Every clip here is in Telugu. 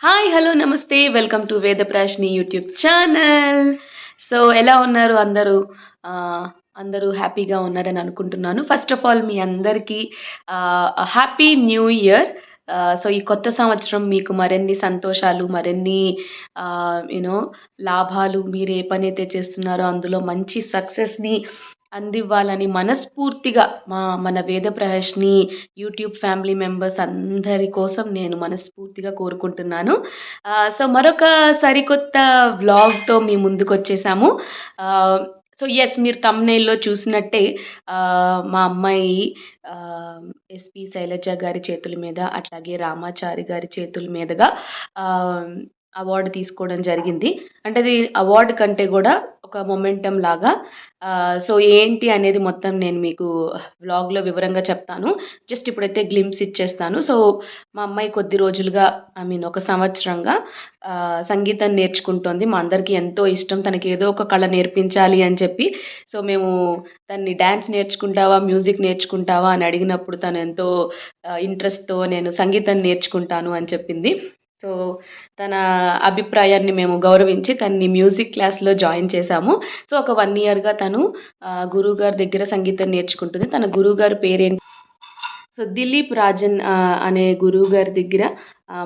హాయ్! హలో! నమస్తే. వెల్కమ్ టు వేదప్రాష్ని యూట్యూబ్ ఛానల్. సో, ఎలా ఉన్నారు అందరూ? అందరూ హ్యాపీగా ఉన్నారని అనుకుంటున్నాను. ఫస్ట్ ఆఫ్ ఆల్ మీ అందరికీ హ్యాపీ న్యూ ఇయర్. సో, ఈ కొత్త సంవత్సరం మీకు మరిన్ని సంతోషాలు, మరిన్ని యూనో లాభాలు, మీరు ఏ పనైతే చేస్తున్నారో అందులో మంచి సక్సెస్‌ని అందివ్వాలని మనస్ఫూర్తిగా మన వేద ప్రహర్షిని యూట్యూబ్ ఫ్యామిలీ మెంబర్స్ అందరి కోసం నేను మనస్ఫూర్తిగా కోరుకుంటున్నాను. సో, మరొక సరికొత్త వ్లాగ్‌తో మీ ముందుకొచ్చేసాము. సో, యెస్, మీరు థంబ్‌నెయిల్‌లో చూసినట్టే మా అమ్మాయి ఎస్‌పి శైలజ గారి చేతుల మీద, అట్లాగే రామాచారి గారి చేతుల మీదుగా ఆహ్, అవార్డ్ తీసుకోవడం జరిగింది. అంటే అది అవార్డ్ కంటే గూడా ఒక మొమెంటమ్ లాగా. సో, ఏంటి అనేది మొత్తం నేను మీకు వ్లాగ్‌లో వివరంగా చెప్తాను. జస్ట్ ఇప్పుడైతే గ్లింప్స్ ఇచ్చేస్తాను. సో, మా అమ్మాయి కొద్ది రోజులుగా, ఒక సంవత్సరంగా సంగీతం నేర్చుకుంటోంది. మా అందరికీ ఎంతో ఇష్టం. తనకి ఏదో ఒక కళ నేర్పించాలి అని చెప్పి. సో, మేము తనని డాన్స్ నేర్చుకుంటావా? మ్యూజిక్ నేర్చుకుంటావా? అని అడిగినప్పుడు తను ఎంతో ఇంట్రెస్ట్‌తో నేను సంగీతం నేర్చుకుంటాను అని చెప్పింది. సో, తన అభిప్రాయాన్ని మేము గౌరవించి తనని మ్యూజిక్ క్లాస్‌లో జాయిన్ చేశాము. సో, ఒక 1 ఇయర్‌గా తను గురువుగారి దగ్గర సంగీతం నేర్చుకుంటుంది. తన గురువుగారి పేరేంటి? సో, దిలీప్ రాజన్ అనే గురువుగారి దగ్గర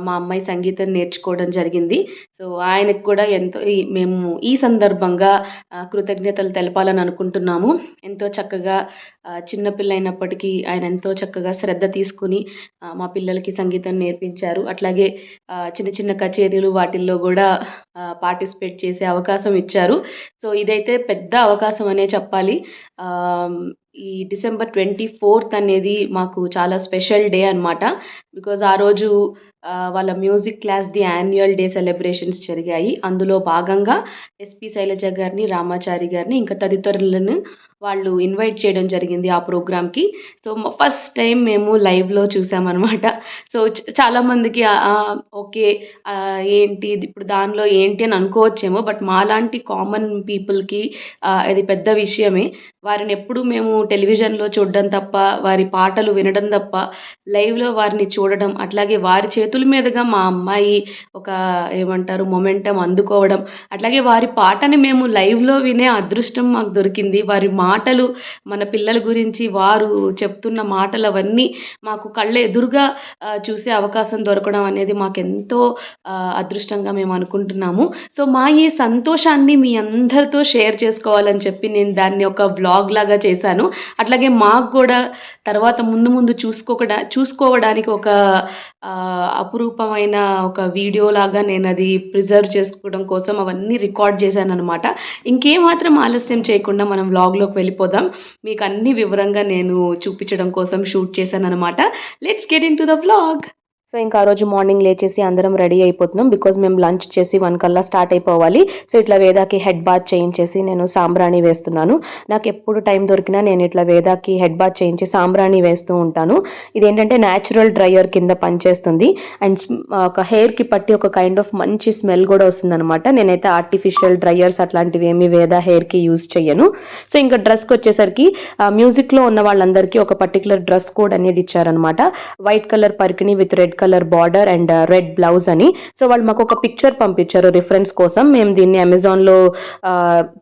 మా అమ్మాయి సంగీతం నేర్చుకోవడం జరిగింది. సో, ఆయనకు కూడా ఎంతో మేము ఈ సందర్భంగా కృతజ్ఞతలు తెలపాలని అనుకుంటున్నాము. ఎంతో చక్కగా చిన్న పిల్ల అయినప్పటికీ ఆయన ఎంతో చక్కగా శ్రద్ధ తీసుకొని మా పిల్లలకి సంగీతం నేర్పించారు. అట్లాగే చిన్న చిన్న కచేరీలు వాటిల్లో గూడా పార్టిసిపేట్ చేసే అవకాశం ఇచ్చారు. సో, ఇదైతే పెద్ద అవకాశం అనే చెప్పాలి. ఈ డిసెంబర్ 24th అనేది మాకు చాలా స్పెషల్ డే అనమాట. బికాజ్ ఆ రోజు వాళ్ళ మ్యూజిక్ క్లాస్‌ది యాన్యుయల్ డే సెలబ్రేషన్స్ జరిగాయి. అందులో భాగంగా ఎస్‌పి శైలజ గారిని, రామాచారి గారిని, ఇంకా తదితరులను వాళ్ళు ఇన్వైట్ చేయడం జరిగింది ఆ ప్రోగ్రామ్‌కి. సో, ఫస్ట్ టైం మేము లైవ్‌లో చూసామనమాట. సో, చాలామందికి ఓకే. ఏంటి ఇది, ఇప్పుడు దానిలో ఏంటి అని అనుకోవచ్చేమో. బట్ మాలాంటి కామన్ పీపుల్‌కి ఇది పెద్ద విషయమే. వారిని ఎప్పుడు మేము టెలివిజన్‌లో చూడడం తప్ప, వారి పాటలు వినడం తప్ప, లైవ్‌లో వారిని చూడడం, అట్లాగే వారి చేతుల మీదుగా మా అమ్మాయి ఒక ఏమంటారు మొమెంటమ్ అందుకోవడం, అట్లాగే వారి పాటని మేము లైవ్‌లో వినే అదృష్టం మాకు దొరికింది. వారి మాటలు, మన పిల్లల గురించి వారు చెప్తున్న మాటలు అవన్నీ మాకు కళ్ళ ఎదురుగా చూసే అవకాశం దొరకడం అనేది మాకెంతో అదృష్టంగా మేము అనుకుంటున్నాము. సో, మా ఈ సంతోషాన్ని మీ అందరితో షేర్ చేసుకోవాలని చెప్పి నేను దాన్ని ఒక వ్లాగ్ లాగా చేశాను. అట్లాగే మాకు కూడా తర్వాత ముందు ముందు చూసుకోవడానికి ఒక అపురూపమైన ఒక వీడియో లాగా నేను అది ప్రిజర్వ్ చేసుకోవడం కోసం అవన్నీ రికార్డ్ చేశాననమాట. ఇంకేమాత్రం ఆలస్యం చేయకుండా మనం వ్లాగ్‌లోకి వెళ్ళిపోదాం. మీకు అన్ని వివరంగా నేను చూపించడం కోసం షూట్ చేశాననమాట. Let's get into the vlog. So, ఇంకా ఆ రోజు మార్నింగ్ లేచేసి అందరం రెడీ అయిపోతున్నాం. బికాజ్ మేము లంచ్ చేసి 1 కల్లా స్టార్ట్ అయిపోవాలి. సో, ఇట్లా వేదాకి హెడ్ బాత్ చేయించేసి నేను సాంబ్రాణి వేస్తున్నాను. నాకు ఎప్పుడు టైం దొరికినా నేను ఇట్లా వేదాకి హెడ్ బాత్ చేయించి సాంబ్రాణి వేస్తూ ఉంటాను. ఇదేంటంటే న్యాచురల్ డ్రైయర్ కింద పనిచేస్తుంది. అండ్ ఒక హెయిర్కి పట్టి ఒక కైండ్ ఆఫ్ మంచి స్మెల్ కూడా వస్తుందన్నమాట. నేనైతే ఆర్టిఫిషియల్ డ్రైయర్స్ అట్లాంటివి ఏమి వేద హెయిర్కి యూజ్ చేయను. సో, ఇంకా డ్రెస్కి వచ్చేసరికి మ్యూజిక్లో ఉన్న వాళ్ళందరికీ ఒక పర్టికులర్ డ్రెస్ కోడ్ అనేది ఇచ్చారనమాట. వైట్ కలర్ పరికిణి with red colour border and red blouse అని. సో, వాళ్ళు మాకు ఒక పిక్చర్ పంపించారు రిఫరెన్స్ కోసం. మేము దీన్ని అమెజాన్లో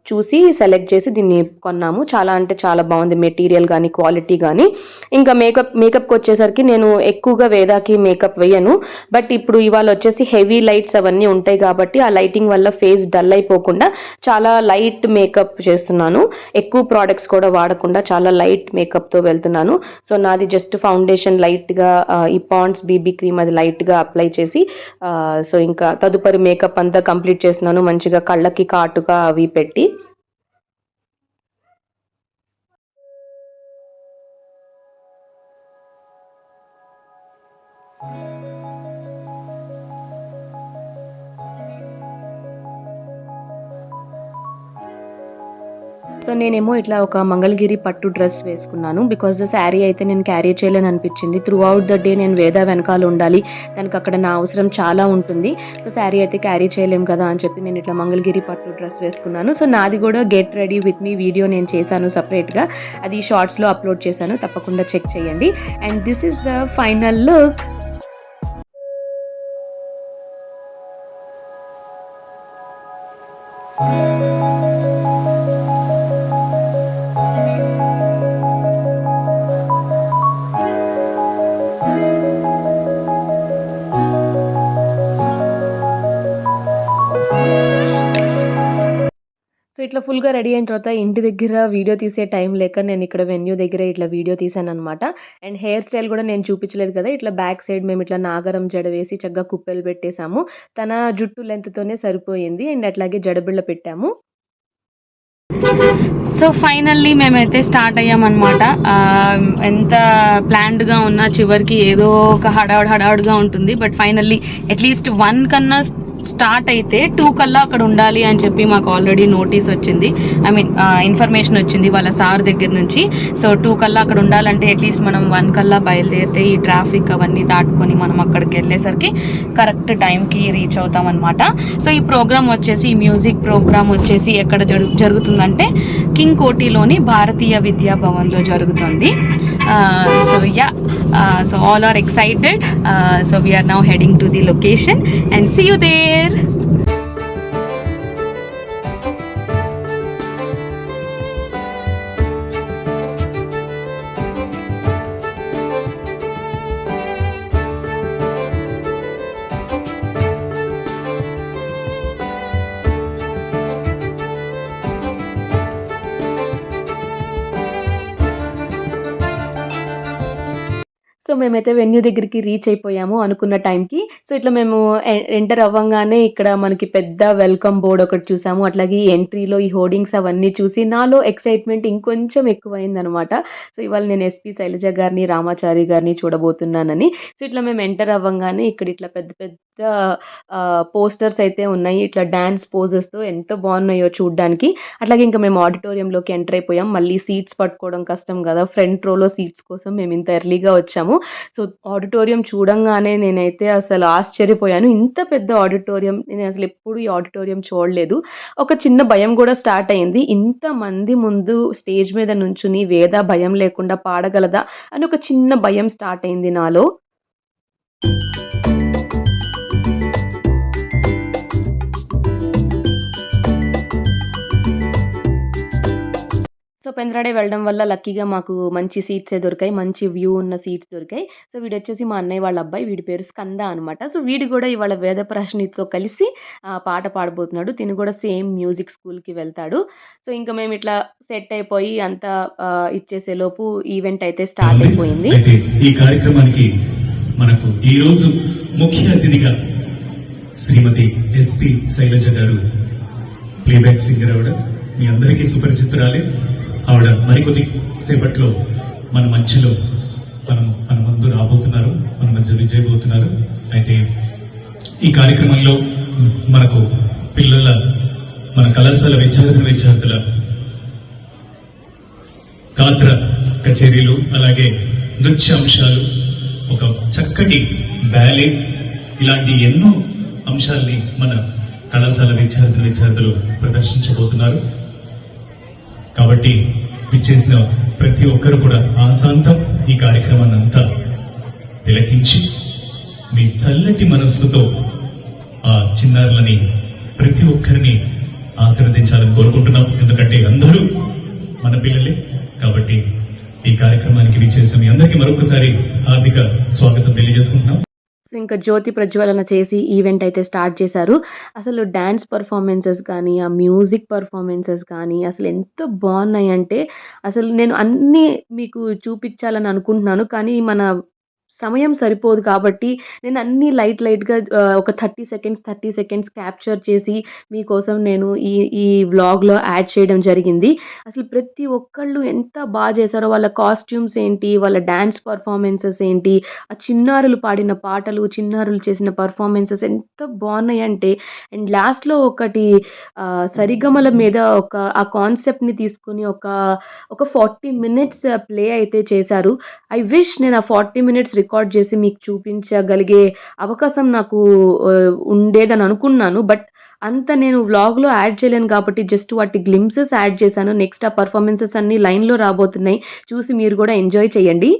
చూసి సెలెక్ట్ చేసి దీన్ని కొన్నాము. చాలా అంటే చాలా బాగుంది మెటీరియల్ కానీ, క్వాలిటీ కానీ. ఇంకా మేకప్కి వచ్చేసరికి నేను ఎక్కువగా వేదాకి మేకప్ వేయను. బట్ ఇప్పుడు ఇవాళ వచ్చేసి హెవీ లైట్స్ అవన్నీ ఉంటాయి కాబట్టి ఆ లైటింగ్ వల్ల ఫేస్ డల్ అయిపోకుండా చాలా లైట్ మేకప్ చేస్తున్నాను. ఎక్కువ ప్రోడక్ట్స్ కూడా వాడకుండా చాలా లైట్ మేకప్తో వెళ్తున్నాను. సో, నాది జస్ట్ ఫౌండేషన్ లైట్గా ఈ పాండ్స్ బీబీ క్రీమ్ అది లైట్గా అప్లై చేసి సో, ఇంకా తదుపరి మేకప్ అంతా కంప్లీట్ చేస్తున్నాను. మంచిగా కళ్ళకి కాటుగా అవి పెట్టి. సో, నేనేమో ఇట్లా ఒక మంగళగిరి పట్టు డ్రెస్ వేసుకున్నాను. బికాజ్ శారీ అయితే నేను క్యారీ చేయలేని అనిపించింది. త్రూ అవుట్ ద డే నేను వేద వెనకాల ఉండాలి. దానికి అక్కడ నా అవసరం చాలా ఉంటుంది. సో, శారీ అయితే క్యారీ చేయలేం కదా అని చెప్పి నేను ఇట్లా మంగళగిరి పట్టు డ్రెస్ వేసుకున్నాను. సో, నాది కూడా get ready with me video నేను చేశాను సపరేట్గా. అది షార్ట్స్లో అప్లోడ్ చేశాను. తప్పకుండా చెక్ చేయండి. And this is the final look. So, ఇట్లా ఫుల్‌గా రెడీ అయిన తర్వాత ఇంటి దగ్గర వీడియో తీసే టైం లేక నేను ఇక్కడ వెన్యూ దగ్గరే ఇట్లా వీడియో తీశాననమాట. అండ్ హెయిర్ స్టైల్ గూడా నేను చూపించలేదు కదా! ఇట్లా బ్యాక్ సైడ్ మేము ఇట్లా నాగరం జడ వేసి చక్కగా కుప్పెలు పెట్టేసాము. తన జుట్టు లెంగ్త్‌తోనే సరిపోయింది. అండ్ అట్లాగే జడబిళ్ళ పెట్టాము. సో, ఫైనల్లీ మేమైతే స్టార్ట్ అయ్యామనమాట. ఎంత ప్లాన్డ్‌గా ఉన్నా చివరికి ఏదో ఒక హడావుడిగా ఉంటుంది. బట్ ఫైనల్లీ అట్‌లీస్ట్ 1 కన్నా స్టార్ట్ అయితే 2 కల్లా అక్కడ ఉండాలి అని చెప్పి మాకు ఆల్రెడీ నోటీస్ వచ్చింది. ఐ మీన్ ఇన్ఫర్మేషన్ వచ్చింది వాళ్ళ సార్ దగ్గర నుంచి. సో 2 కల్లా అక్కడ ఉండాలంటే అట్లీస్ట్ మనం 1 కల్లా బయలుదేరితే ఈ ట్రాఫిక్ అవన్నీ దాటుకొని మనం అక్కడికి వెళ్ళేసరికి కరెక్ట్ టైంకి రీచ్ అవుతాం అనమాట. సో ఈ ప్రోగ్రామ్ వచ్చేసి ఈ మ్యూజిక్ ప్రోగ్రామ్ వచ్చేసి ఎక్కడ జరుగుతుందంటే కింగ్ కోటిలోని భారతీయ విద్యా భవన్లో జరుగుతుంది. So yeah, so all are excited. So we are now heading to the location and see you there. So మేమైతే వెన్యూ దగ్గరికి రీచ్ అయిపోయాము అనుకున్న టైంకి. సో ఇట్లా మేము ఎంటర్ అవ్వంగానే ఇక్కడ మనకి పెద్ద వెల్కమ్ బోర్డ్ ఒకటి చూసాము. అట్లాగే ఈ ఎంట్రీలో ఈ హోర్డింగ్స్ అవన్నీ చూసి నాలో ఎక్సైట్మెంట్ ఇంకొంచెం ఎక్కువైందనమాట. సో ఇవాళ నేను ఎస్పీ శైలజ గారిని, రామాచారి గారిని చూడబోతున్నానని. సో ఇట్లా మేము ఎంటర్ అవ్వంగానే ఇక్కడ ఇట్లా పెద్ద పెద్ద పోస్టర్స్ అయితే ఉన్నాయి. ఇట్లా డాన్స్ పోజెస్తో ఎంత బాగున్నాయో చూడ్డానికి. అట్లాగే ఇంకా మేము ఆడిటోరియంలోకి ఎంటర్ అయిపోయాం. మళ్ళీ సీట్స్ పట్టుకోవడం కష్టం కదా, ఫ్రంట్ రోలో సీట్స్ కోసం మేము ఇంత ఎర్లీగా వచ్చాము. సో ఆడిటోరియం చూడంగానే నేనైతే అసలు ఆశ్చర్యపోయాను. ఇంత పెద్ద ఆడిటోరియం నేను అసలు ఎప్పుడు ఈ ఆడిటోరియం చూడలేదు. ఒక చిన్న భయం కూడా స్టార్ట్ అయింది. ఇంతమంది ముందు స్టేజ్ మీద నుంచుని వేద భయం లేకుండా పాడగలదా అని ఒక చిన్న భయం స్టార్ట్ అయింది నాలో. సో పెందరాడే వెళ్ళడం వల్ల లక్కీగా మాకు మంచి సీట్సే దొరికాయి. మంచి వ్యూ ఉన్న సీట్స్ దొరికాయి. సో వీడొచ్చేసి మా అన్నయ్య వాళ్ళ అబ్బాయి. వీడి పేరు స్కంద అనమాట. సో వీడు కూడా ఇవాళ వేదప్రాశ్నితో కలిసి పాట పాడబోతున్నాడు. తిను కూడా సేమ్ మ్యూజిక్ స్కూల్‌కి వెళ్తాడు. సో ఇంకా మేము ఇట్లా సెట్ అయిపోయి అంతా ఇచ్చేసేలోపు ఈవెంట్ అయితే స్టార్ట్ అయిపోయింది. అయితే ఈ కార్యక్రమానికి మనకు ఈరోజు ముఖ్య అతిథిగా శ్రీమతి ఎస్పీ శైలజ గారు, ప్లేబ్యాక్ సింగర్ ఆవిడ, మీ అందరికీ సుపరిచితురాలే. ఆవిడ మరికొద్ది సేపట్లో మన మధ్యలో మన ముందు రాబోతున్నారు, మన మధ్య విజయబోతున్నారు. అయితే ఈ కార్యక్రమంలో మనకు మన కళాశాల విద్యార్థుల గాత్ర కచేరీలు, అలాగే నృత్యాంశాలు, ఒక చక్కటి బ్యాలే, ఇలాంటి ఎన్నో అంశాల్ని మన కళాశాల విద్యార్థులు ప్రదర్శించబోతున్నారు. కాబట్టి విచ్చేసిన ప్రతి ఒక్కరు కూడా ఆశాంతం ఈ కార్యక్రమాన్ని అంతా తిలకించి మీ చల్లటి మనస్సుతో ఆ చిన్నారులని ప్రతి ఒక్కరిని ఆశీర్వదించాలని కోరుకుంటున్నాం. ఎందుకంటే అందరూ మన పిల్లలే. కాబట్టి ఈ కార్యక్రమానికి విచ్చేసిన మీ అందరికీ మరొకసారి హార్దిక స్వాగతం తెలియజేసుకుంటున్నాం. సో ఇంకా జ్యోతి ప్రజ్వలన చేసి ఈవెంట్ అయితే స్టార్ట్ చేశారు. అసలు డాన్స్ పర్ఫార్మెన్సెస్ కానీ, ఆ మ్యూజిక్ పర్ఫార్మెన్సెస్ కానీ అసలు ఎంత బాగున్నాయంటే అసలు నేను అన్నీ మీకు చూపించాలని అనుకుంటున్నాను. కానీ మన సమయం సరిపోదు కాబట్టి నేను అన్నీ లైట్‌గా ఒక 30 సెకండ్స్ క్యాప్చర్ చేసి మీకోసం నేను ఈ వ్లాగ్‌లో యాడ్ చేయడం జరిగింది. అసలు ప్రతి ఒక్కళ్ళు ఎంత చేశారో, వాళ్ళ కాస్ట్యూమ్స్ ఏంటి, వాళ్ళ డాన్స్ పర్ఫార్మెన్సెస్ ఏంటి, ఆ చిన్నారులు పాడిన పాటలు, చిన్నారులు చేసిన పర్ఫార్మెన్సెస్ ఎంత బాగున్నాయంటే, అండ్ లాస్ట్‌లో ఒకటి సరిగమల మీద ఆ కాన్సెప్ట్‌ని తీసుకొని ఒక 40 మినిట్స్ ప్లే అయితే చేశారు. ఐ విష్ నేను ఆ 40 మినిట్స్ రికార్డ్ చేసి మీకు చూపించగలిగే అవకాశం నాకు ఉండేదని అనుకున్నాను. బట్ అంత నేను వ్లాగ్‌లో యాడ్ చేయలేను కాబట్టి జస్ట్ వాటి గ్లింప్సెస్ యాడ్ చేశాను. నెక్స్ట్ ఆ పర్ఫార్మెన్సెస్ అన్నీ లైన్‌లో రాబోతున్నాయి. చూసి మీరు కూడా ఎంజాయ్ చేయండి.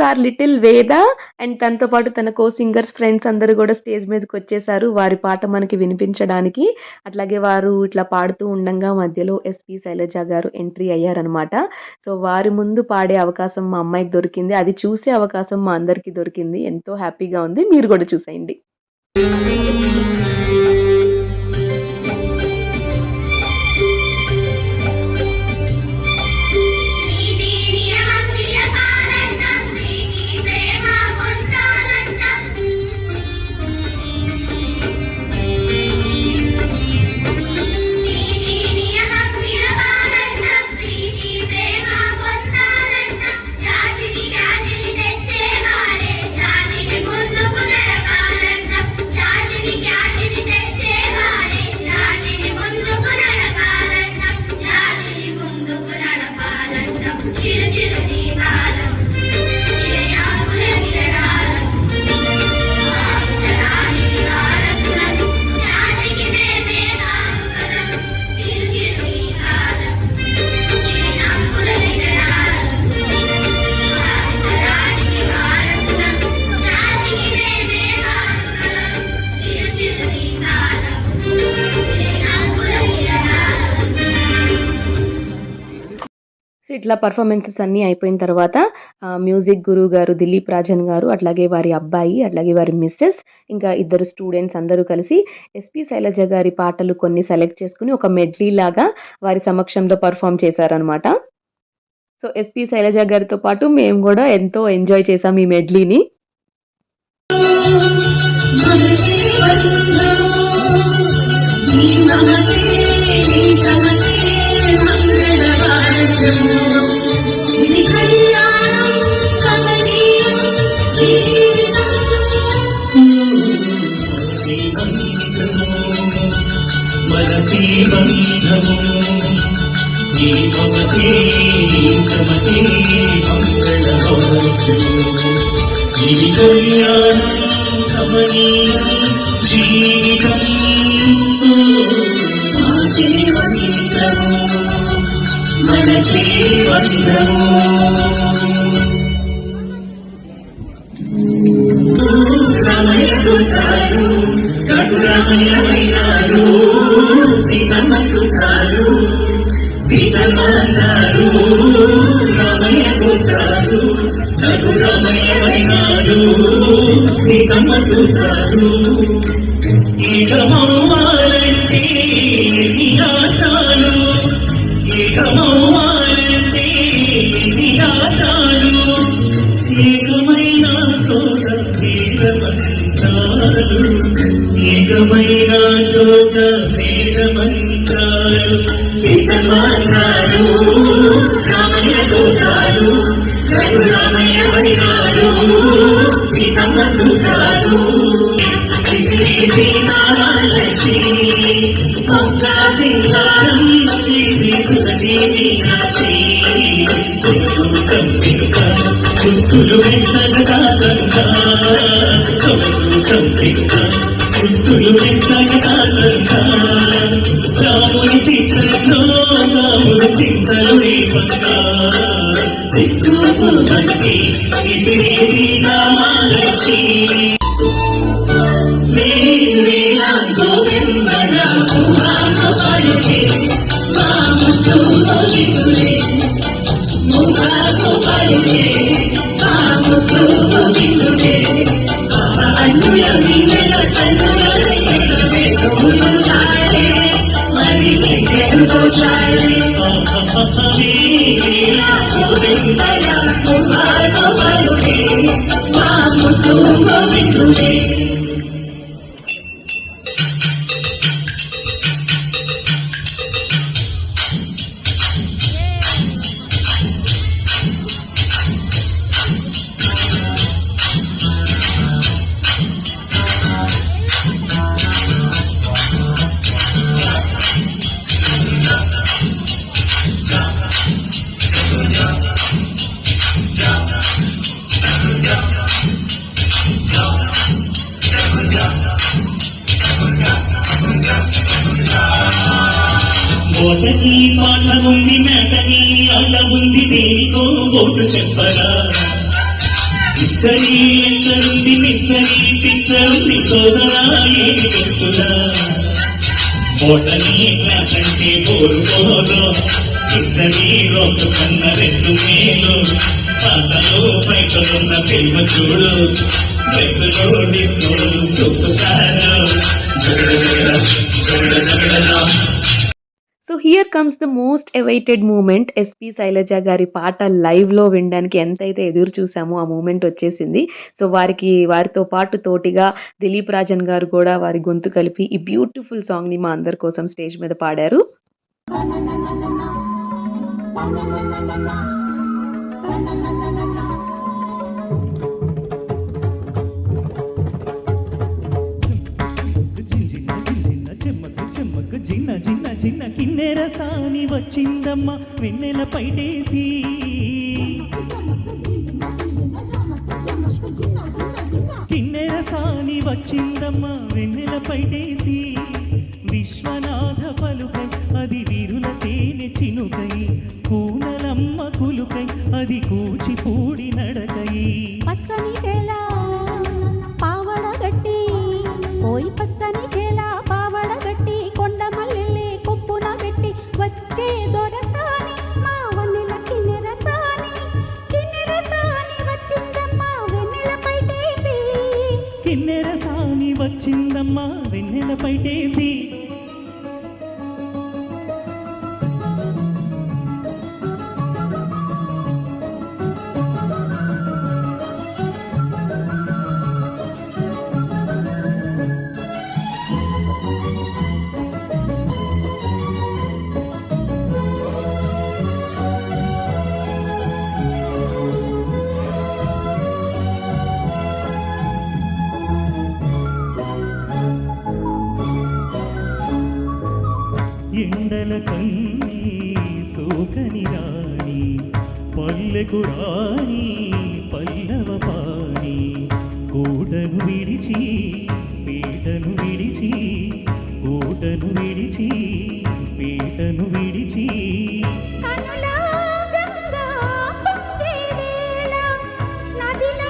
ఆర్ లిటిల్ వేద అండ్ తనతో పాటు తన కో సింగర్స్ ఫ్రెండ్స్ అందరూ కూడా స్టేజ్ మీదకి వచ్చేసారు వారి పాట మనకి వినిపించడానికి. అట్లాగే వారు ఇట్లా పాడుతూ ఉండంగా మధ్యలో ఎస్పి శైలజ గారు ఎంట్రీ అయ్యారనమాట. సో వారి ముందు పాడే అవకాశం మా అమ్మాయికి దొరికింది, అది చూసే అవకాశం మా అందరికీ దొరికింది. ఎంతో హ్యాపీగా ఉంది, మీరు కూడా చూసేయండి. సో ఇట్లా పర్ఫార్మెన్సెస్ అన్నీ అయిపోయిన తర్వాత మ్యూజిక్ గురువు గారు దిలీప్ రాజన్ గారు, అట్లాగే వారి అబ్బాయి, అట్లాగే వారి మిస్సెస్, ఇంకా ఇద్దరు స్టూడెంట్స్ అందరూ కలిసి ఎస్పి శైలజ గారి పాటలు కొన్ని సెలెక్ట్ చేసుకుని ఒక మెడ్లీ లాగా వారి సమక్షంలో పర్ఫామ్ చేశారనమాట. సో ఎస్పి శైలజ గారితో పాటు మేము కూడా ఎంతో ఎంజాయ్ చేసాం ఈ మెడ్లీని. సీతమ్మ సూత్రాలు ఏకమవ్వాలంటే ఎన్ని ఆటాలు, ఏకమవ్వాలంటే ఎన్ని ఆటాలు, ఏకమైన చోట వేద మంత్రాలు, ఏకమైన చోట వేద మంత్రాలు. సీతమ్మాలు రామయ్య గోత్రాలు, రఘురామయ్య వైరాలు, సీతమ్మ సూత్రాలు. సీతాలక్ష్మి ఒక్క సింగారం చేసి సుగతి మీనాచి, సొగసు సంపిక గుర్తులు వెంటగా కంగా, సొగసు సంపిక గుర్తులు వెంటగా కంగా. రాముని సీతలో రాముడు సింతలు రేపంగా, సిగ్గుకు భక్తి ఇసిరి సీతాలక్ష్మి. గోవిందన ముఖాయుడే మా ముద్దు గోవిందుడే, ముఖాయుడే మా ముద్దు గోవిందుడే. అన్నుల మిన్నెల కన్నుల చాలే మరి చెట్టెలుగో చాలే. గోవిందన ముఖాయుడే మా ముద్దు గోవిందుడే. ఓటకి పాట ఉంది, మేటకి ఆట ఉంది, దేనికో ఓటు చెప్పరా. మిస్టరీ లెక్చరుంది మిస్టరీ టీచరుంది సోదరా ఏమి చేస్తున్నా బోటనీ క్లాస్ అంటే బోరుకోలో హిస్టరీ రోజు కన్న రెస్ట్ మేలు పాటలు బయటలున్న ఫిల్మ్ చూడు బెట్టులో డిస్కోలు సూపుతారు జగడ జగడ జగడ జగడరా. So here comes the most awaited moment. SP Sailaja గారి పాట లైవ్లో వినడానికి ఎంతైతే ఎదురు చూసామో ఆ మూమెంట్ వచ్చేసింది. సో వారితో పాటు తోటిగా దిలీప్ రాజన్ గారు కూడా వారి గొంతు కలిపి ఈ బ్యూటిఫుల్ సాంగ్ని మా అందరి కోసం స్టేజ్ మీద పాడారు. చిన్న చిన్న చిన్న కిన్నెర సాని వచ్చిందమ్మ వెన్నెల పైటేసి కిన్నెర సాని వచ్చిందమ్మ వెన్నెల పైటేసి విశ్వనాథ పలుకై అది వీరుల తేనె చినుకై కూనలమ్మ కులుకై అది కూచిపూడి నడకై పచ్చని చేల పావడ గట్టి ఓయ్ పచ్చని చేల పావడ గట్టి కొండ మల్లెలే కొప్పున పెట్టి వచ్చే దొరసాని మా వన్నెల కిన్నెర సాని వచ్చిందమ్మ వెన్నెల పైటేసి కిన్నెర సాని వచ్చిందమ్మ వెన్నెల పైటేసి ఎండల కన్నీ సోకని రాణి పల్లెకు రాణి పల్లవ పాణి కోటను విడిచి పీటను విడిచి కోటను విడిచి పీటను విడిచి కనులా గంగా పొంగే వేళ నదిలా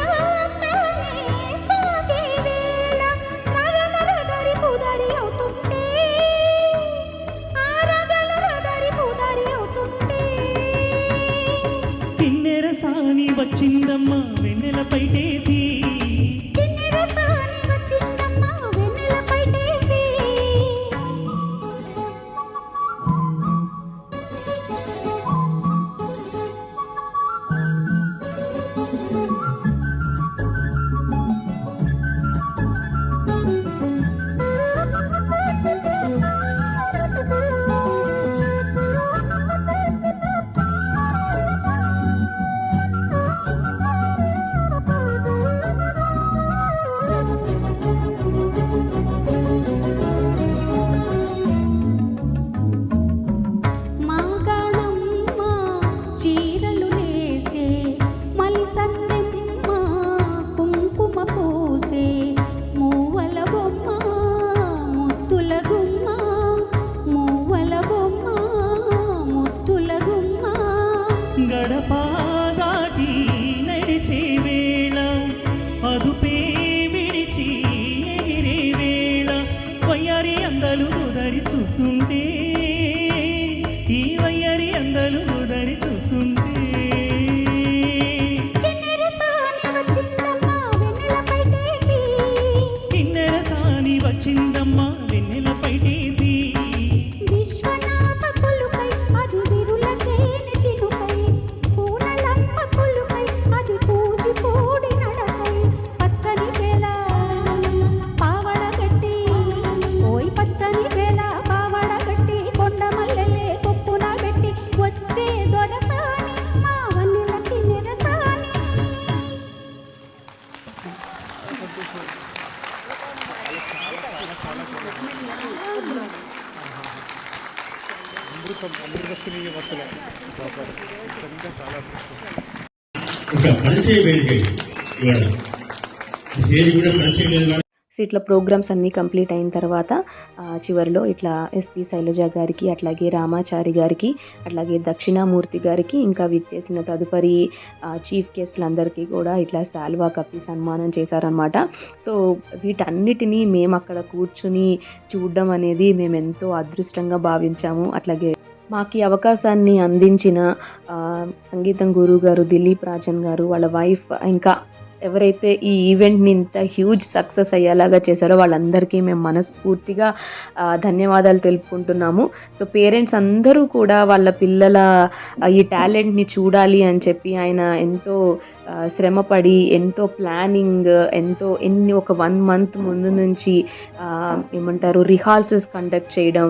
తానే సాగే వేళ రగల రగరి పుదరి అవుతుంటే ఆ రగల రగరి పుదరి అవుతుంటే కిన్నెర సాని వచ్చిందమ్మ వెన్నెల పైటేసి కిన్నెర సాని వచ్చిందమ్మ వెన్నెల పైటేసి మాగాణమ్మ చీరలు నేసే మలిసందెమ్మ కుంకుమ పూసే మూవల బొమ్మ ముత్తుల గుమ్మ మూవల బొమ్మ ముత్తుల గుమ్మ గడప దాటి నడిచే వేళ అదుపే విడిచి ఎగిరే వేళ వయ్యారి అందలు ఉదరి చూస్తుంటే ఈ వయ్యారి అందలు ఉదరి చూస్తుంటే కిన్నెర సాని వచ్చిందమ్మ వెన్నెల పైటేసి కిన్నెర సాని వచ్చిందమ్మ వెన్నెల పైటేసి విశ్వనాథ కొలుకై అది విరుల తేనె చినుకై పూనలమ్మ కొలుకై అది కూచిపూడి నడకై పచ్చని వేళ పావడ గట్టి ఓయ్ పచ్చని వేళ పావడ గట్టి కొండ మల్లెలే కొప్పున పెట్టి వచ్చే దొరసాని మా వన్నెల కిన్నెర సాని ఒక పరిచయ వేదిక ఇవాళ స్టేజ్ కూడా పరిచయం లేదు. సో ఇట్లా ప్రోగ్రామ్స్ అన్నీ కంప్లీట్ అయిన తర్వాత చివరిలో ఇట్లా ఎస్పి శైలజ గారికి, అట్లాగే రామాచారి గారికి, అట్లాగే దక్షిణామూర్తి గారికి, ఇంకా విచ్చేసిన తదుపరి చీఫ్ గెస్ట్లందరికీ కూడా ఇట్లా శాల్వా కప్పి సన్మానం చేశారనమాట. సో వీటన్నిటినీ మేము అక్కడ కూర్చుని చూడడం అనేది మేము ఎంతో అదృష్టంగా భావించాము. అట్లాగే మాకు ఈ అవకాశాన్ని అందించిన సంగీతం గురువు గారు దిలీప్ రాజన్ గారు, వాళ్ళ వైఫ్, ఇంకా ఎవరైతే ఈ ఈవెంట్ని ఇంత హ్యూజ్ సక్సెస్ అయ్యేలాగా చేశారో వాళ్ళందరికీ మేము మనస్ఫూర్తిగా ధన్యవాదాలు తెలుపుకుంటున్నాము. సో పేరెంట్స్ అందరూ కూడా వాళ్ళ పిల్లల ఈ టాలెంట్ని చూడాలి అని చెప్పి ఆయన ఎంతో శ్రమపడి, ఎంతో ప్లానింగ్, ఒక 1 month ముందు నుంచి ఏమంటారు రిహార్సల్స్ కండక్ట్ చేయడం,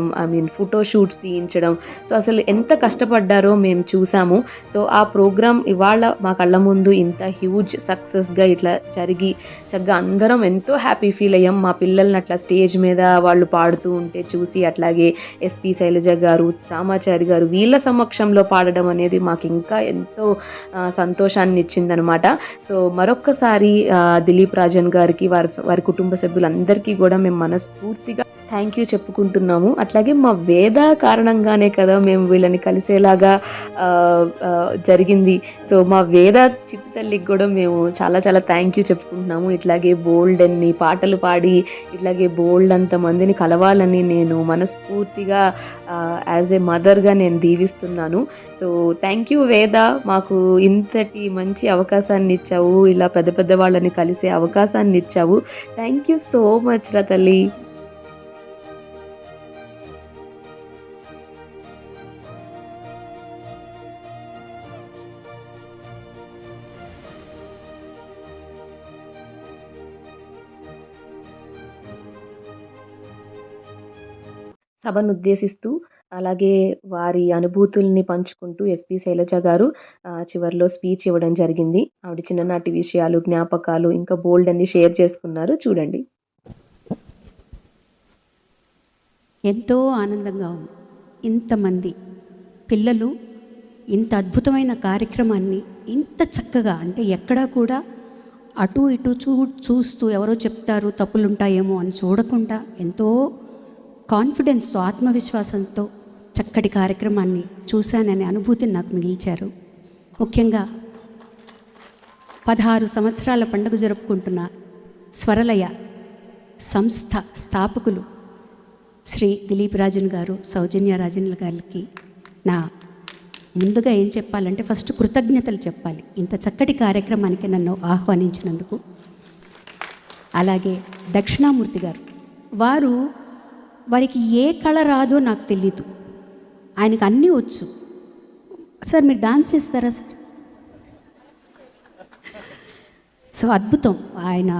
ఫోటోషూట్స్ తీయించడం. సో అసలు ఎంత కష్టపడ్డారో మేము చూసాము. సో ఆ ప్రోగ్రామ్ ఇవాళ మా కళ్ళ ముందు ఇంత హ్యూజ్ సక్సెస్గా ఇట్లా జరిగి చక్కగా అందరం ఎంతో హ్యాపీ ఫీల్ అయ్యాం. మా పిల్లల్ని అట్లా స్టేజ్ మీద వాళ్ళు పాడుతూ ఉంటే చూసి, అట్లాగే ఎస్పి శైలజ గారు, రామాచారి గారు వీళ్ళ సమక్షంలో పాడడం అనేది మాకు ఇంకా ఎంతో సంతోషాన్ని ఇచ్చిందనమాట. సో మరొక్కసారి దిలీప్ రాజన్ గారికి, వారి కుటుంబ సభ్యులందరికీ కూడా మేము మనస్ఫూర్తిగా థ్యాంక్ యూ చెప్పుకుంటున్నాము. అట్లాగే మా వేద కారణంగానే కదా మేము వీళ్ళని కలిసేలాగా జరిగింది. సో మా వేద చిట్టి తల్లికి కూడా మేము చాలా చాలా థ్యాంక్ యూ చెప్పుకుంటున్నాము. ఇట్లాగే బోల్డ్ అన్ని పాటలు పాడి ఇట్లాగే బోల్డ్ అంత మందిని కలవాలని నేను మనస్ఫూర్తిగా యాజ్ ఏ మదర్గా నేను దీవిస్తున్నాను. సో థ్యాంక్ యూ వేద, మాకు ఇంతటి మంచి అవకాశాన్ని ఇచ్చావు, ఇలా పెద్ద పెద్ద వాళ్ళని కలిసే అవకాశాన్ని ఇచ్చావు. థ్యాంక్ యూ సో మచ్ రా తల్లి. సభను ఉద్దేశిస్తూ అలాగే వారి అనుభూతుల్ని పంచుకుంటూ ఎస్పి శైలజ గారు చివరిలో స్పీచ్ ఇవ్వడం జరిగింది. ఆవిడ చిన్ననాటి విషయాలు, జ్ఞాపకాలు, ఇంకా బోల్డ్ అన్ని షేర్ చేసుకున్నారు. చూడండి. ఎంతో ఆనందంగా ఉంది. ఇంతమంది పిల్లలు ఇంత అద్భుతమైన కార్యక్రమాన్ని ఇంత చక్కగా, అంటే ఎక్కడా కూడా అటు ఇటు చూస్తూ ఎవరో చెప్తారు తప్పులుంటాయేమో అని చూడకుండా ఎంతో కాన్ఫిడెన్స్తో, ఆత్మవిశ్వాసంతో చక్కటి కార్యక్రమాన్ని చూశాననే అనుభూతిని నాకు మిగిల్చారు. ముఖ్యంగా 16 సంవత్సరాల పండుగ జరుపుకుంటున్న స్వరలయ సంస్థ స్థాపకులు శ్రీ దిలీప్ రాజన్ గారు, సౌజన్య రాజన్ గారికి నా ముందుగా ఏం చెప్పాలంటే ఫస్ట్ కృతజ్ఞతలు చెప్పాలి ఇంత చక్కటి కార్యక్రమానికి నన్ను ఆహ్వానించినందుకు. అలాగే దక్షిణామూర్తి గారు, వారికి ఏ కళ రాదో నాకు తెలీదు, ఆయనకు అన్నీ వచ్చు. సార్ మీరు డాన్స్ చేస్తారా సార్? సో అద్భుతం. ఆయన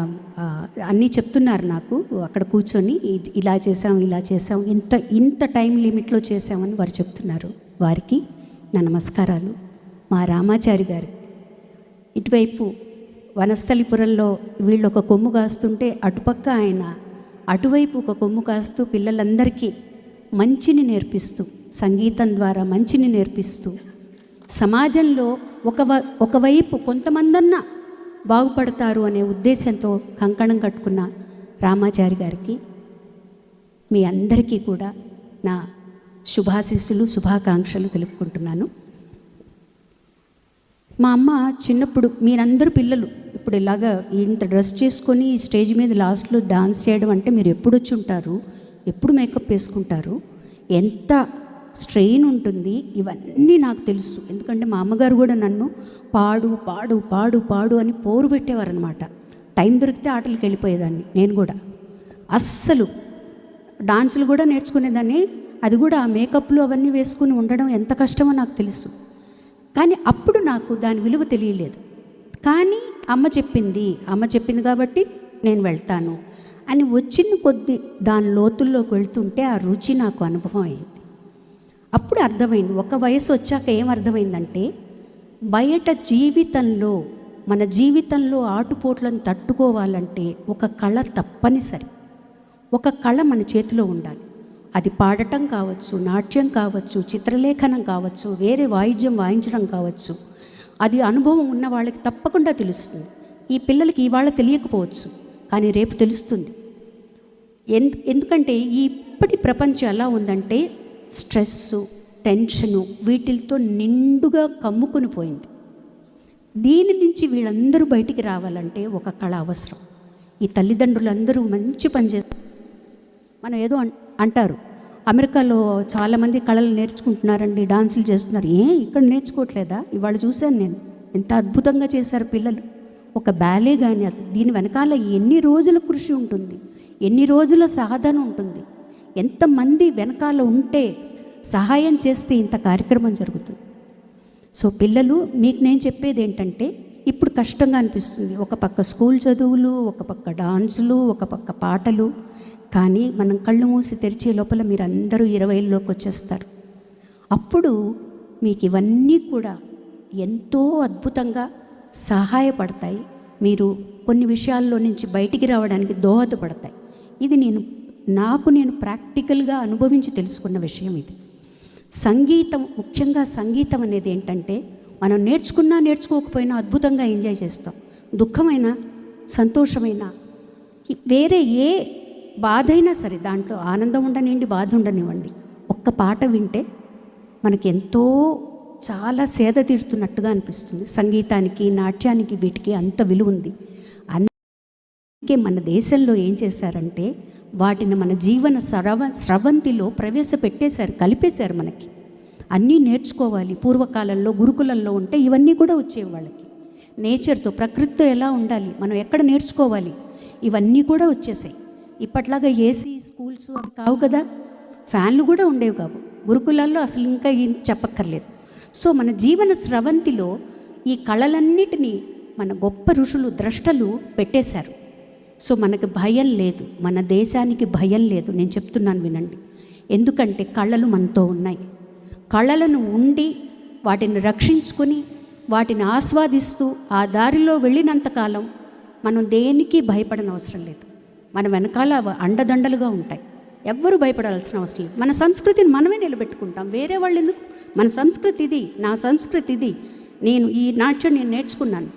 అన్నీ చెప్తున్నారు నాకు అక్కడ కూర్చొని, ఇలా చేసాం ఇంత టైం లిమిట్లో చేసామని వారు చెప్తున్నారు. వారికి నా నమస్కారాలు. మా రామాచారి గారు, ఇటువైపు వనస్థలిపురంలో వీళ్ళు ఒక కొమ్ము కాస్తుంటే అటుపక్క ఆయన అటువైపు ఒక కొమ్ము కాస్తూ పిల్లలందరికీ మంచిని నేర్పిస్తూ, సంగీతం ద్వారా మంచిని నేర్పిస్తూ, సమాజంలో ఒకవైపు కొంతమందన్నా బాగుపడతారు అనే ఉద్దేశంతో కంకణం కట్టుకున్న రామాచారి గారికి మీ అందరికీ కూడా నా శుభాశీస్సులు, శుభాకాంక్షలు తెలుపుకుంటున్నాను. మా అమ్మ చిన్నప్పుడు, మీరందరూ పిల్లలు ఇప్పుడు ఇలాగా ఇంత డ్రెస్ చేసుకొని ఈ స్టేజ్ మీద లాస్ట్లో డాన్స్ చేయడం అంటే మీరు ఎప్పుడు వచ్చి ఉంటారు, ఎప్పుడు మేకప్ వేసుకుంటారు, ఎంత స్ట్రెయిన్ ఉంటుంది, ఇవన్నీ నాకు తెలుసు. ఎందుకంటే మా అమ్మగారు కూడా నన్ను పాడు పాడు పాడు పాడు అని పోరు పెట్టేవారనమాట. టైం దొరికితే ఆటలకు వెళ్ళిపోయేదాన్ని. నేను కూడా అస్సలు డాన్సులు కూడా నేర్చుకునేదాన్ని. అది కూడా ఆ మేకప్లు అవన్నీ వేసుకుని ఉండడం ఎంత కష్టమో నాకు తెలుసు. కానీ అప్పుడు నాకు దాని విలువ తెలియలేదు. కానీ అమ్మ చెప్పింది కాబట్టి నేను వెళ్తాను అని వచ్చిన కొద్ది దాని లోతుల్లోకి వెళ్తుంటే ఆ రుచి నాకు అనుభవం అయింది. అప్పుడు అర్థమైంది. ఒక వయసు వచ్చాక ఏమర్థమైందంటే, బయట జీవితంలో, మన జీవితంలో ఆటుపోట్లను తట్టుకోవాలంటే ఒక కళ తప్పనిసరి. ఒక కళ మన చేతిలో ఉండాలి. అది పాడటం కావచ్చు, నాట్యం కావచ్చు, చిత్రలేఖనం కావచ్చు, వేరే వాయిద్యం వాయించడం కావచ్చు. అది అనుభవం ఉన్న వాళ్ళకి తప్పకుండా తెలుస్తుంది. ఈ పిల్లలకి ఇవాళ తెలియకపోవచ్చు, కానీ రేపు తెలుస్తుంది. ఎందుకంటే ఇప్పటి ప్రపంచం ఎలా ఉందంటే స్ట్రెస్సు, టెన్షను వీటితో నిండుగా కమ్ముకుని పోయింది. దీని నుంచి వీళ్ళందరూ బయటికి రావాలంటే ఒక కళ అవసరం. ఈ తల్లిదండ్రులందరూ మంచి పని చేస్తారు. మనం ఏదో అంటారు, అమెరికాలో చాలామంది కళలు నేర్చుకుంటున్నారండి, డాన్సులు చేస్తున్నారు. ఇక్కడ నేర్చుకోవట్లేదా? ఇవాళ చూశాను నేను, ఎంత అద్భుతంగా చేశారు పిల్లలు. ఒక బ్యాలే కానీ దీని వెనకాల ఎన్ని రోజుల కృషి ఉంటుంది, ఎన్ని రోజుల సాధన ఉంటుంది, ఎంతమంది వెనకాల ఉంటే సహాయం చేస్తే ఇంత కార్యక్రమం జరుగుతుంది. సో పిల్లలు, మీకు నేను చెప్పేది ఏంటంటే, ఇప్పుడు కష్టంగా అనిపిస్తుంది. ఒక పక్క స్కూల్ చదువులు, ఒక పక్క డాన్సులు, ఒక పక్క పాటలు. కానీ మనం కళ్ళు మూసి తెరిచే లోపల మీరు అందరూ 20లోకి వచ్చేస్తారు. అప్పుడు మీకు ఇవన్నీ కూడా ఎంతో అద్భుతంగా సహాయపడతాయి. మీరు కొన్ని విషయాల్లో నుంచి బయటికి రావడానికి దోహదపడతాయి. ఇది నేను ప్రాక్టికల్గా అనుభవించి తెలుసుకున్న విషయం ఇది. సంగీతం, ముఖ్యంగా సంగీతం అనేది ఏంటంటే, మనం నేర్చుకున్నా నేర్చుకోకపోయినా అద్భుతంగా ఎంజాయ్ చేస్తాం. దుఃఖమైన, సంతోషమైన, వేరే ఏ బాధ అయినా సరే, దాంట్లో ఆనందం ఉండనివ్వండి, బాధ ఉండనివ్వండి, ఒక్క పాట వింటే మనకి ఎంతో చాలా సేద తీరుతున్నట్టుగా అనిపిస్తుంది. సంగీతానికి, నాట్యానికి, వీటికి అంత విలువ ఉంది. అందుకే మన దేశంలో ఏం చేశారంటే, వాటిని మన జీవన స్రవంతిలో ప్రవేశపెట్టేశారు, కలిపేశారు. మనకి అన్నీ నేర్చుకోవాలి. పూర్వకాలంలో గురుకులంలో ఉంటే ఇవన్నీ కూడా వచ్చేవి వాళ్ళకి. నేచర్తో, ప్రకృతితో ఎలా ఉండాలి, మనం ఎక్కడ నేర్చుకోవాలి, ఇవన్నీ కూడా వచ్చేసాయి. ఇప్పట్లాగా ఏసీ స్కూల్స్ అవి కావు కదా, ఫ్యాన్లు కూడా ఉండేవి కావు గురుకులాల్లో, అసలు ఇంకా ఏం చెప్పక్కర్లేదు. సో మన జీవన స్రవంతిలో ఈ కళలన్నిటినీ మన గొప్ప ఋషులు, ద్రష్టలు పెట్టేశారు. సో మనకు భయం లేదు, మన దేశానికి భయం లేదు. నేను చెప్తున్నాను వినండి. ఎందుకంటే కళలు మనతో ఉన్నాయి. కళలను ఉండి వాటిని రక్షించుకొని వాటిని ఆస్వాదిస్తూ ఆ దారిలో వెళ్ళినంతకాలం మనం దేనికి భయపడని అవసరం లేదు. మన వెనకాల అండదండలుగా ఉంటాయి. ఎవ్వరూ భయపడాల్సిన అవసరం లేదు. మన సంస్కృతిని మనమే నిలబెట్టుకుంటాం. వేరే వాళ్ళు ఎందుకు? మన సంస్కృతి ఇది, నా సంస్కృతి ఇది, నేను ఈ నాట్యం నేను నేర్చుకున్నాను,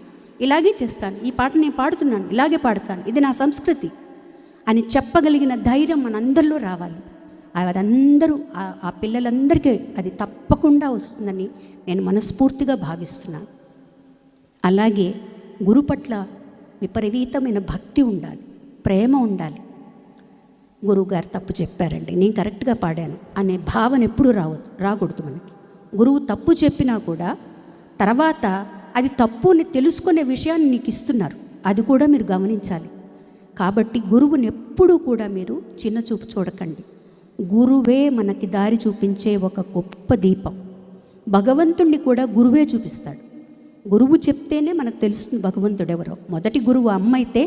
ఇలాగే చేస్తాను, ఈ పాట నేను పాడుతున్నాను, ఇలాగే పాడుతాను, ఇది నా సంస్కృతి అని చెప్పగలిగిన ధైర్యం మనందరిలో రావాలి. అదందరూ, ఆ పిల్లలందరికీ అది తప్పకుండా వస్తుందని నేను మనస్ఫూర్తిగా భావిస్తున్నాను. అలాగే గురు పట్ల విపరీతమైన భక్తి ఉండాలి, ప్రేమ ఉండాలి. గురువుగారు తప్పు చెప్పారండి, నేను కరెక్ట్గా పాడాను అనే భావన ఎప్పుడూ రాకూడదు మనకి. గురువు తప్పు చెప్పినా కూడా తర్వాత అది తప్పు అని తెలుసుకునే విషయాన్ని నీకు ఇస్తున్నారు, అది కూడా మీరు గమనించాలి. కాబట్టి గురువుని ఎప్పుడూ కూడా మీరు చిన్న చూపు చూడకండి. గురువే మనకి దారి చూపించే ఒక గొప్ప దీపం. భగవంతుణ్ణి కూడా గురువే చూపిస్తాడు. గురువు చెప్తేనే మనకు తెలుస్తుంది భగవంతుడు ఎవరో. మొదటి గురువు అమ్మ అయితే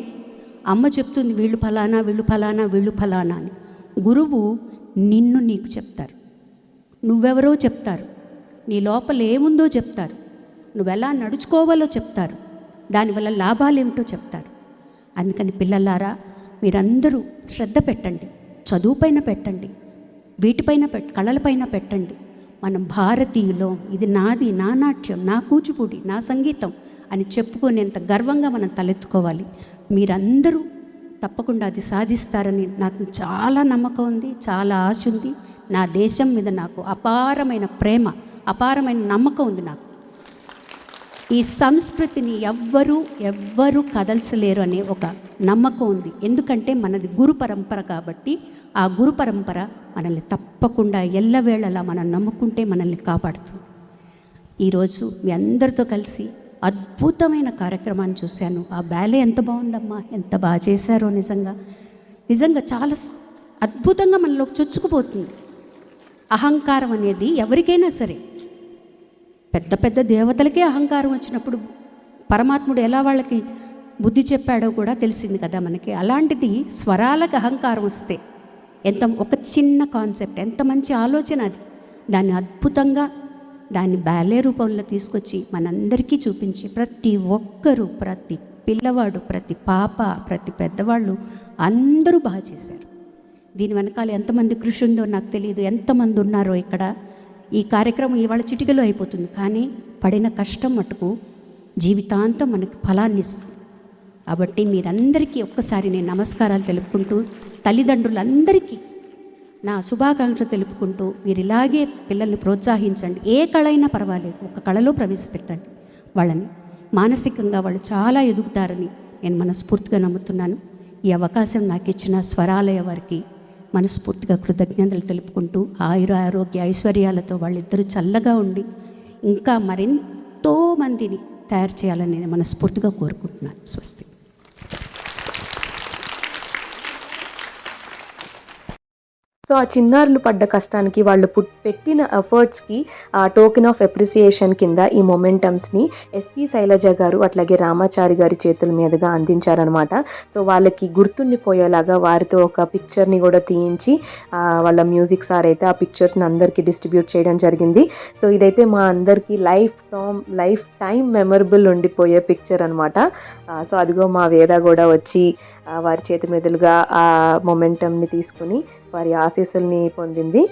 అమ్మ చెప్తుంది వీళ్ళు ఫలానా, వీళ్ళు ఫలానా, వీళ్ళు ఫలానా అని. గురువు నిన్ను నీకు చెప్తారు, నువ్వెవరో చెప్తారు, నీ లోపల ఏముందో చెప్తారు, నువ్వెలా నడుచుకోవాలో చెప్తారు, దానివల్ల లాభాలు ఏమిటో చెప్తారు. అందుకని పిల్లలారా, మీరందరూ శ్రద్ధ పెట్టండి, చదువుపైన పెట్టండి, వీటిపైన కళలపైన పెట్టండి. మనం భారతీయులో, ఇది నాది, నా నాట్యం, నా కూచిపూడి, నా సంగీతం అని చెప్పుకునేంత గర్వంగా మనం తలెత్తుకోవాలి. మీరందరూ తప్పకుండా అది సాధిస్తారని నాకు చాలా నమ్మకం ఉంది, చాలా ఆశ ఉంది. నా దేశం మీద నాకు అపారమైన ప్రేమ, అపారమైన నమ్మకం ఉంది. నాకు ఈ సంస్కృతిని ఎవ్వరూ కదల్చలేరు అనే ఒక నమ్మకం ఉంది. ఎందుకంటే మనది గురు పరంపర కాబట్టి ఆ గురు పరంపర మనల్ని తప్పకుండా ఎల్లవేళలా మనం నమ్ముకుంటే మనల్ని కాపాడుతుంది. ఈరోజు మీ అందరితో కలిసి అద్భుతమైన కార్యక్రమాన్ని చూశాను. ఆ బ్యాలే ఎంత బాగుందమ్మా, ఎంత బాగా చేశారో. నిజంగా చాలా అద్భుతంగా మనలోకి చొచ్చుకుపోతుంది. అహంకారం అనేది ఎవరికైనా సరే, పెద్ద పెద్ద దేవతలకే అహంకారం వచ్చినప్పుడు పరమాత్ముడు ఎలా వాళ్ళకి బుద్ధి చెప్పాడో కూడా తెలిసింది కదా మనకి. అలాంటిది స్వరాలకు అహంకారం వస్తే ఒక చిన్న కాన్సెప్ట్, ఎంత మంచి ఆలోచన అది. దాన్ని అద్భుతంగా దాన్ని బ్యాలే రూపంలో తీసుకొచ్చి మనందరికీ చూపించి ప్రతి ఒక్కరూ, ప్రతి పిల్లవాడు, ప్రతి పాప, ప్రతి పెద్దవాళ్ళు అందరూ బాగా చేశారు. దీని వెనకాల ఎంతమంది కృషి ఉందో నాకు తెలియదు, ఎంతమంది ఉన్నారో ఇక్కడ. ఈ కార్యక్రమం ఇవాళ చిటికలో అయిపోతుంది, కానీ పడిన కష్టం మటుకు జీవితాంతం మనకి ఫలాన్ని ఇస్తుంది. కాబట్టి మీరందరికీ ఒక్కసారి నేను నమస్కారాలు తెలుపుకుంటూ తల్లిదండ్రులందరికీ నా శుభాకాంక్షలు తెలుపుకుంటూ మీరు ఇలాగే పిల్లల్ని ప్రోత్సహించండి. ఏ కళ అయినా పర్వాలేదు, ఒక కళలో ప్రవేశపెట్టండి వాళ్ళని. మానసికంగా వాళ్ళు చాలా ఎదుగుతారని నేను మనస్ఫూర్తిగా నమ్ముతున్నాను. ఈ అవకాశం నాకు ఇచ్చిన స్వరాలయ వారికి మనస్ఫూర్తిగా కృతజ్ఞతలు తెలుపుకుంటూ ఆరోగ్య ఐశ్వర్యాలతో వాళ్ళిద్దరూ చల్లగా ఉండి ఇంకా మరెంతో మందిని తయారు చేయాలని నేను మనస్ఫూర్తిగా కోరుకుంటున్నాను. స్వస్తి. సో ఆ చిన్నారులు పడ్డ కష్టానికి వాళ్ళు పెట్టిన ఎఫర్ట్స్కి ఆ టోకెన్ ఆఫ్ అప్రిసియేషన్ కింద ఈ మొమెంటమ్స్ని ఎస్పి శైలజ గారు అట్లాగే రామాచారి గారి చేతుల మీదుగా అందించారనమాట. సో వాళ్ళకి గుర్తుండిపోయేలాగా వారితో ఒక పిక్చర్ని కూడా తీయించి వాళ్ళ మ్యూజిక్ సార్ అయితే ఆ పిక్చర్స్ని అందరికీ డిస్ట్రిబ్యూట్ చేయడం జరిగింది. సో ఇదైతే మా అందరికీ లైఫ్ టైం మెమరబుల్ ఉండిపోయే పిక్చర్ అనమాట. సో అదిగో మా వేద కూడా వచ్చి వారి చేతి మీదులుగా ఆ మొమెంటమ్ని తీసుకుని వారి ఆశీస్సుల్ని పొందింది.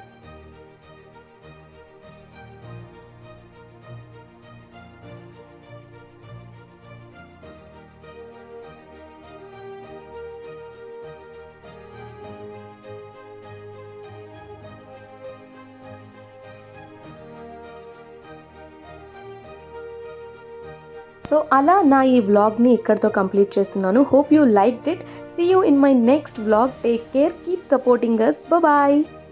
సో అలా నా ఈ వ్లాగ్ని ఇక్కడితో కంప్లీట్ చేస్తున్నాను. Hope you liked it. See you in my next vlog. Take care. Keep supporting us. Bye bye.